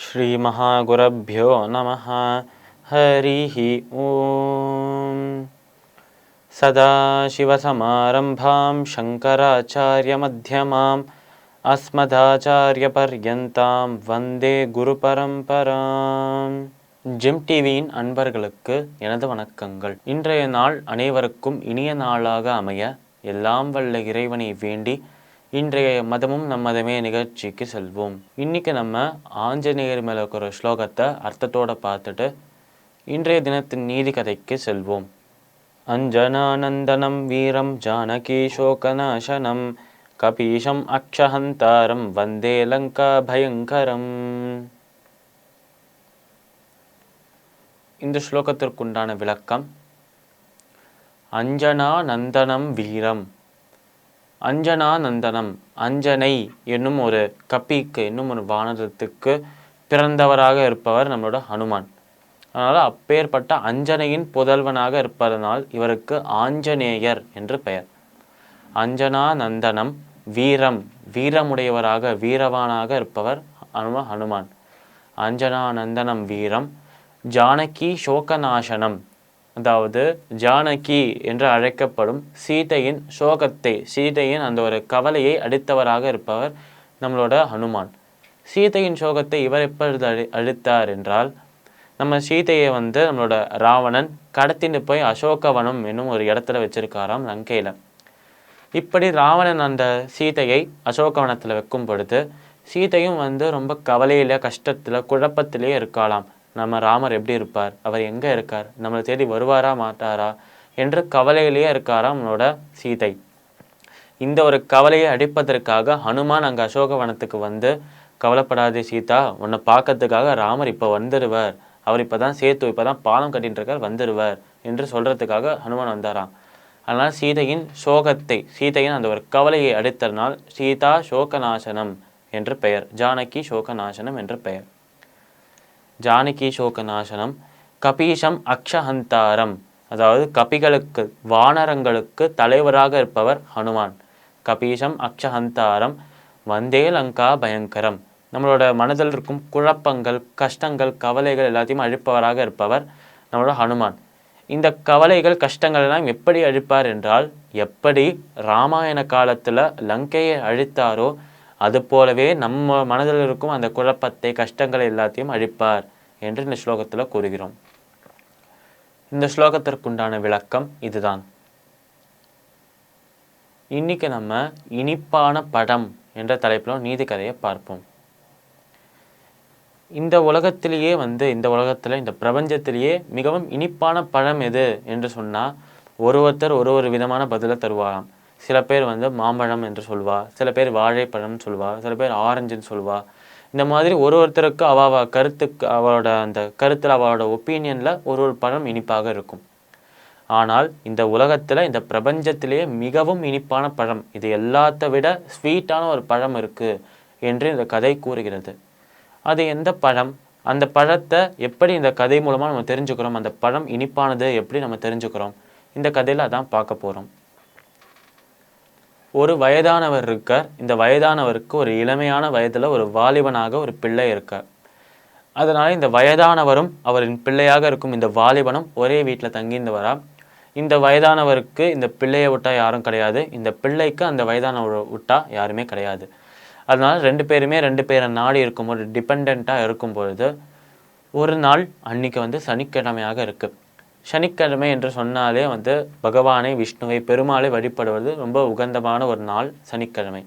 श्रीमहागुरुभ्यो नमः। हरिः ॐ। सदाशिवसमारम्भां शङ्कराचार्यमध्यमाम् अस्मदाचार्यपर्यन्तां वन्दे குருபரம்பராம். ஜெம் டிவியின் அன்பர்களுக்கு எனது வணக்கங்கள். இன்றைய நாள் அனைவருக்கும் இனிய நாளாக அமைய எல்லாம் வல்ல இறைவனை வேண்டி இன்றைய மதமும் நம் மதமே நிகழ்ச்சிக்கு செல்வோம். இன்னைக்கு நம்ம ஆஞ்சநேயர் மேல இருக்கிற ஸ்லோகத்தை அர்த்தத்தோட பார்த்துட்டு இன்றைய தினத்தின் நீதி கதைக்கு செல்வோம். அஞ்சனானந்தனம் வீரம் ஜானகி சோகநாசனம் கபீஷம் அக்ஷஹந்தாரம் வந்தே லங்கா பயங்கரம். இந்த ஸ்லோகத்திற்குண்டான விளக்கம்: அஞ்சனானந்தனம் வீரம். அஞ்சனானந்தனம், அஞ்சனை என்னும் ஒரு கப்பிக்கு என்னும் ஒரு வானரத்துக்கு பிறந்தவராக இருப்பவர் நம்மளோட ஹனுமான். அதனால் அப்பேற்பட்ட அஞ்சனையின் புதல்வனாக இருப்பதனால் இவருக்கு ஆஞ்சநேயர் என்று பெயர். அஞ்சனானந்தனம் வீரம், வீரமுடையவராக வீரவானாக இருப்பவர் ஹனுமான். அஞ்சனானந்தனம் வீரம் ஜானகி சோகநாசனம், அதாவது ஜானகி என்று அழைக்கப்படும் சீதையின் சோகத்தை, சீதையின் அந்த ஒரு கவலையை அடித்தவராக இருப்பவர் நம்மளோட ஹனுமான். சீதையின் சோகத்தை இவர் எப்பொழுது அழித்தார் என்றால், நம்ம சீதையை நம்மளோட ராவணன் கடத்திட்டு போய் அசோகவனம் என்னும் ஒரு இடத்துல வச்சிருக்காராம் லங்கையில். இப்படி ராவணன் அந்த சீதையை அசோகவனத்தில் வைக்கும் பொழுது சீதையும் ரொம்ப கவலையில், கஷ்டத்தில், குழப்பத்திலே இருக்காளாம். நம்ம ராமர் எப்படி இருப்பார், அவர் எங்கே இருக்கார், நம்மளை தேடி வருவாரா மாட்டாரா என்று கவலையிலேயே இருக்காராம் நம்மளோட சீதை. இந்த ஒரு கவலையை அடிப்பதற்காக ஹனுமான் அங்கே அசோகவனத்துக்கு கவலைப்படாதே சீதா, உன்னை பார்க்கறதுக்காக ராமர் இப்போ வந்துடுவார், அவர் இப்போ தான் பாலம் கட்டின்னு இருக்கார், வந்துடுவார் என்று சொல்கிறதுக்காக ஹனுமான் வந்தாராம். அதனால் சீதையின் சோகத்தை, சீதையின் அந்த ஒரு கவலையை அடித்தனால் சீதா சோகநாசனம் என்று பெயர், ஜானகி சோகநாசனம் என்று பெயர். ஜானகி சோகநாசனம் கபீஷம் அக்ஷஹந்தாரம், அதாவது கபிகளுக்கு, வானரங்களுக்கு தலைவராக இருப்பவர் ஹனுமான். கபீஷம் அக்ஷஹந்தாரம் வந்தே லங்கா பயங்கரம், நம்மளோட மனதில் இருக்கும் குழப்பங்கள், கஷ்டங்கள், கவலைகள் எல்லாத்தையும் அழிப்பவராக இருப்பவர் நம்மளோட ஹனுமான். இந்த கவலைகள், கஷ்டங்கள் எல்லாம் எப்படி அழிப்பார் என்றால், எப்படி ராமாயண காலத்தில் லங்கையை அழித்தாரோ அது போலவே நம்ம மனதில் இருக்கும் அந்த குழப்பத்தை, கஷ்டங்களை எல்லாத்தையும் அழிப்பார் என்று இந்த ஸ்லோகத்தில் கூறுகிறோம். இந்த ஸ்லோகத்திற்குண்டான விளக்கம் இதுதான். இன்னைக்கு நம்ம இனிப்பான படம் என்ற தலைப்பில் நீதி கதையை பார்ப்போம். இந்த உலகத்திலேயே இந்த உலகத்தில், இந்த பிரபஞ்சத்திலேயே மிகவும் இனிப்பான பழம் எது என்று சொன்னால் ஒருத்தர் ஒரு விதமான பதிலை தருவாராம். சில பேர் மாம்பழம் என்று சொல்வா, சில பேர் வாழைப்பழம்னு சொல்வா, சில பேர் ஆரஞ்சுன்னு சொல்வா. இந்த மாதிரி ஒருத்தருக்கு கருத்துக்கு, அவளோட அந்த கருத்தில், அவளோட ஒப்பீனியனில் ஒரு பழம் இனிப்பாக இருக்கும். ஆனால் இந்த உலகத்தில், இந்த பிரபஞ்சத்திலேயே மிகவும் இனிப்பான பழம், இது எல்லாத்த விட ஸ்வீட்டான ஒரு பழம் இருக்குது என்று இந்த கதை கூறுகிறது. அது எந்த பழம், அந்த பழத்தை எப்படி இந்த கதை மூலமாக நம்ம தெரிஞ்சுக்கிறோம், அந்த பழம் இனிப்பானது எப்படி நம்ம தெரிஞ்சுக்கிறோம், இந்த கதையில் அதான் பார்க்க போகிறோம். ஒரு வயதானவர் இருக்கார். இந்த வயதானவருக்கு ஒரு இளமையான வயதில் ஒரு வாலிபனாக ஒரு பிள்ளை இருக்கார். அதனால் இந்த வயதானவரும் அவரின் பிள்ளையாக இருக்கும் இந்த வாலிபனும் ஒரே வீட்டில் தங்கியிருந்தவரா. இந்த வயதானவருக்கு இந்த பிள்ளையை விட்டா யாரும் கிடையாது, இந்த பிள்ளைக்கு அந்த வயதானவர் விட்டா யாருமே கிடையாது. அதனால் ரெண்டு பேரை நாடி இருக்கும்போது, டிபெண்ட்டாக இருக்கும் பொழுது, ஒரு நாள் அன்னைக்கு சனிக்கிழமையாக இருக்குது. சனிக்கிழமை என்று சொன்னாலே பகவானை, விஷ்ணுவை, பெருமாளை வழிபடுவது ரொம்ப உகந்தமான ஒரு நாள் சனிக்கிழமை.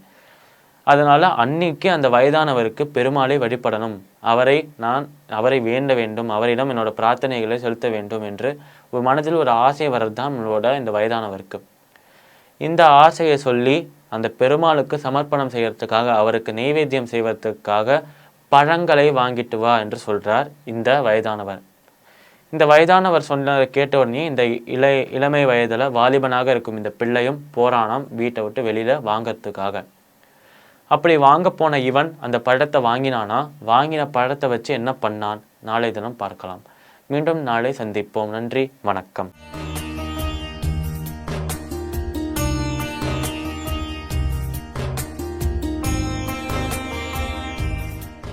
அதனால் அன்னைக்கு அந்த வயதானவருக்கு பெருமாளை வழிபடணும், அவரை வேண்ட வேண்டும், அவரிடம் என்னோட பிரார்த்தனைகளை செலுத்த வேண்டும் என்று ஒரு மனதில் ஒரு ஆசை வர்றது தான் நம்மளோட இந்த வயதானவருக்கு. இந்த ஆசையை சொல்லி அந்த பெருமாளுக்கு சமர்ப்பணம் செய்யறதுக்காக, அவருக்கு நெய்வேத்தியம் செய்வதற்காக பழங்களை வாங்கிட்டு வா என்று சொல்கிறார் இந்த வயதானவர். இந்த வயதானவர் சொன்னதை கேட்ட உடனே இந்த இளமை வயதில் வாலிபனாக இருக்கும் இந்த பிள்ளையும் போறானாம் வீட்டை விட்டு வெளியில் வாங்கிறதுக்காக. அப்படி வாங்க போன இவன் அந்த பழத்தை வாங்கினானா, வாங்கின பழத்தை வச்சு என்ன பண்ணான், நாளை தினம் பார்க்கலாம். மீண்டும் நாளை சந்திப்போம். நன்றி, வணக்கம்.